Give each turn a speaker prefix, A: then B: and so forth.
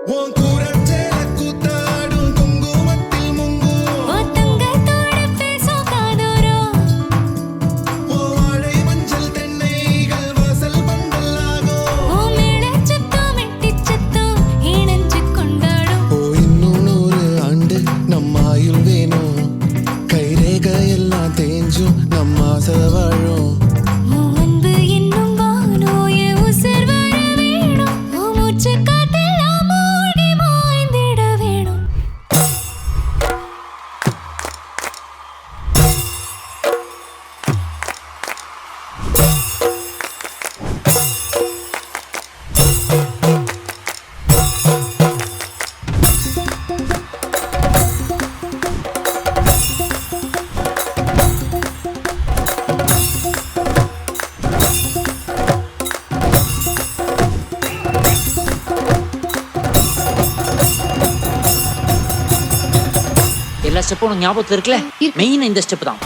A: உன் கூரச்சேல கூத்தாடும் குங்குமத்தில் முங்கும்
B: உன் தங்கத்தோட பேசும் காதோரம்
A: உன் வாழை மஞ்சள் தென்னைகள் வாசல் பந்தலாகும்
B: உன் மேளச்சத்தம் மெட்டிச்சத்தம் இணைஞ்சு கொண்டாடும்
A: ஓ இன்னும் 100 ஆண்டு நம்ம ஆயுள் வேணும் கைரேகை எல்லாம் தேஞ்சும் நம்ம ஆசை வாழும்
B: உன் அன்பு இன்னும் வானோ என் உசிர் வர வேணும் உன் மூச்சு காட்டெல்லாம் மூழ்கி மாய்ந்திட வேணும்
C: எல்லா ஸ்டெப்பும் உனக்கு ஞாபகத்துல இருக்குல்ல மெயின் இந்த ஸ்டெப் தான்